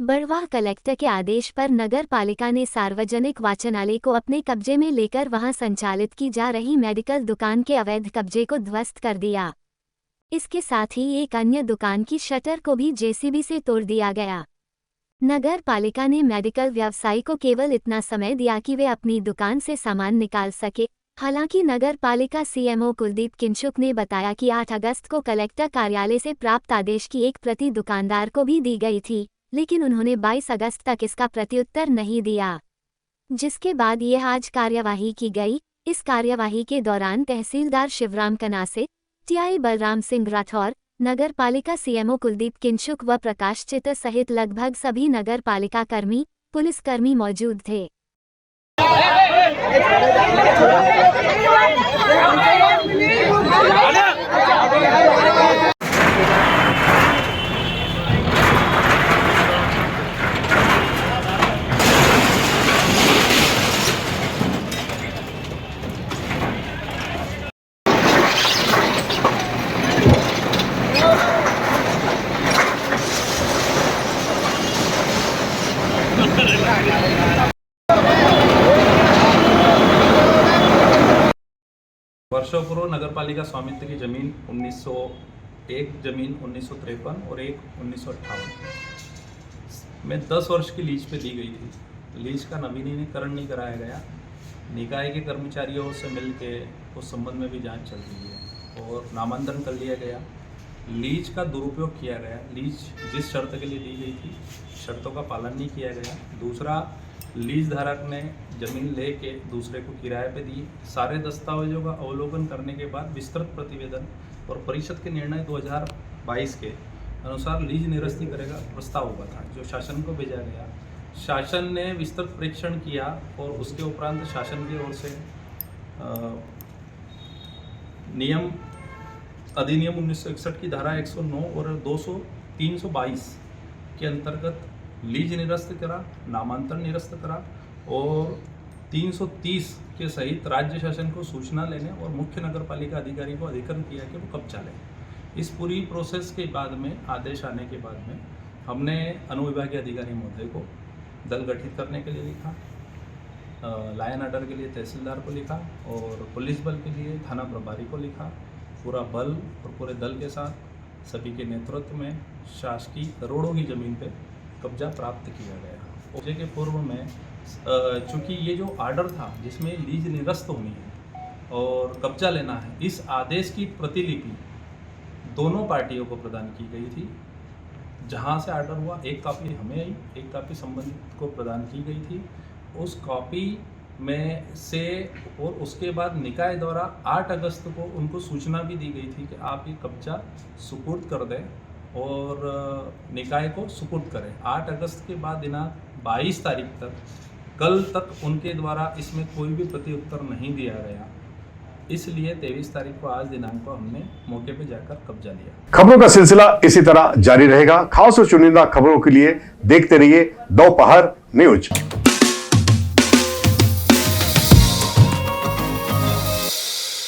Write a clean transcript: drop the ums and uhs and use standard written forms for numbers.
Barwaha collector के आदेश पर नगर पालिका ने सार्वजनिक वाचनालय को अपने कब्जे में लेकर वहां संचालित की जा रही मेडिकल दुकान के अवैध कब्जे को ध्वस्त कर दिया। इसके साथ ही एक अन्य दुकान की शटर को भी जेसीबी से तोड़ दिया गया। नगर पालिका ने मेडिकल व्यवसायी को केवल इतना समय दिया कि वे अपनी दुकान से सामान निकाल सके। हालांकि नगर पालिका सीएमओ कुलदीप किंचुक ने बताया कि 8 अगस्त को कलेक्टर कार्यालय से प्राप्त आदेश की एक प्रति दुकानदार को भी दी गई थी, लेकिन उन्होंने 22 अगस्त तक इसका प्रत्युत्तर नहीं दिया, जिसके बाद यह आज कार्यवाही की गई। इस कार्यवाही के दौरान तहसीलदार शिवराम कनासे, टीआई बलराम सिंह राठौर, नगर पालिका सीएमओ कुलदीप किंचुक व प्रकाश चित्त सहित लगभग सभी नगर पालिका कर्मी, पुलिसकर्मी मौजूद थे। वर्षों पूर्व नगर पालिका स्वामित्व की जमीन 1901 जमीन 1953 और एक 1958 में 10 वर्ष की लीज पे दी गई थी। लीज का नवीनीकरण नहीं कराया गया। निकाय के कर्मचारियों से मिलके उस संबंध में भी जांच चल रही है और नामांतरण कर लिया गया। लीज का दुरुपयोग किया गया। लीज जिस शर्त के लिए दी गई थी, शर्तों का पालन नहीं किया गया। दूसरा, लीज धारक ने जमीन लेके दूसरे को किराए पे दी। सारे दस्तावेजों का अवलोकन करने के बाद विस्तृत प्रतिवेदन और परिषद के निर्णय 2022 के अनुसार लीज निरस्ती करेगा प्रस्ताव हुआ था, जो शासन को भेजा गया। शासन ने विस्तृत परीक्षण किया और उसके उपरांत शासन की ओर से अधिनियम 1961 की धारा 109 और 322 के अंतर्गत लीज निरस्त करा, नामांतरण निरस्त करा और 330 के सहित राज्य शासन को सूचना लेने और मुख्य नगर पालिका अधिकारी को अधिकृत किया कि वो कब्जा लें। इस पूरी प्रोसेस के बाद में, आदेश आने के बाद में, हमने अनुविभागीय अधिकारी महोदय को दल गठित करने के लिए लिखा, लायन ऑर्डर के लिए तहसीलदार को लिखा और पुलिस बल के लिए थाना प्रभारी को लिखा। पूरा बल और पूरे दल के साथ सभी के नेतृत्व में शासकीय करोड़ों की ज़मीन पे कब्जा प्राप्त किया गया। कब्जे के पूर्व में चूँकि ये जो ऑर्डर था जिसमें लीज निरस्त होनी है और कब्जा लेना है, इस आदेश की प्रतिलिपि दोनों पार्टियों को प्रदान की गई थी। जहाँ से ऑर्डर हुआ, एक कॉपी हमें आई, एक कॉपी संबंधित को प्रदान की गई थी। उस कॉपी में से और उसके बाद निकाय द्वारा 8 अगस्त को उनको सूचना भी दी गई थी कि आप ये कब्जा सुपुर्द कर दें और निकाय को सुपुर्द करें। 8 अगस्त के बाद दिनांक 22 तारीख तक, कल तक उनके द्वारा इसमें कोई भी प्रत्युत्तर नहीं दिया गया। इसलिए 23 तारीख को, आज दिनांक को, हमने मौके पे जाकर कब्जा लिया। खबरों का सिलसिला इसी तरह जारी रहेगा। खास और चुनिंदा खबरों के लिए देखते रहिए दोपहर न्यूज।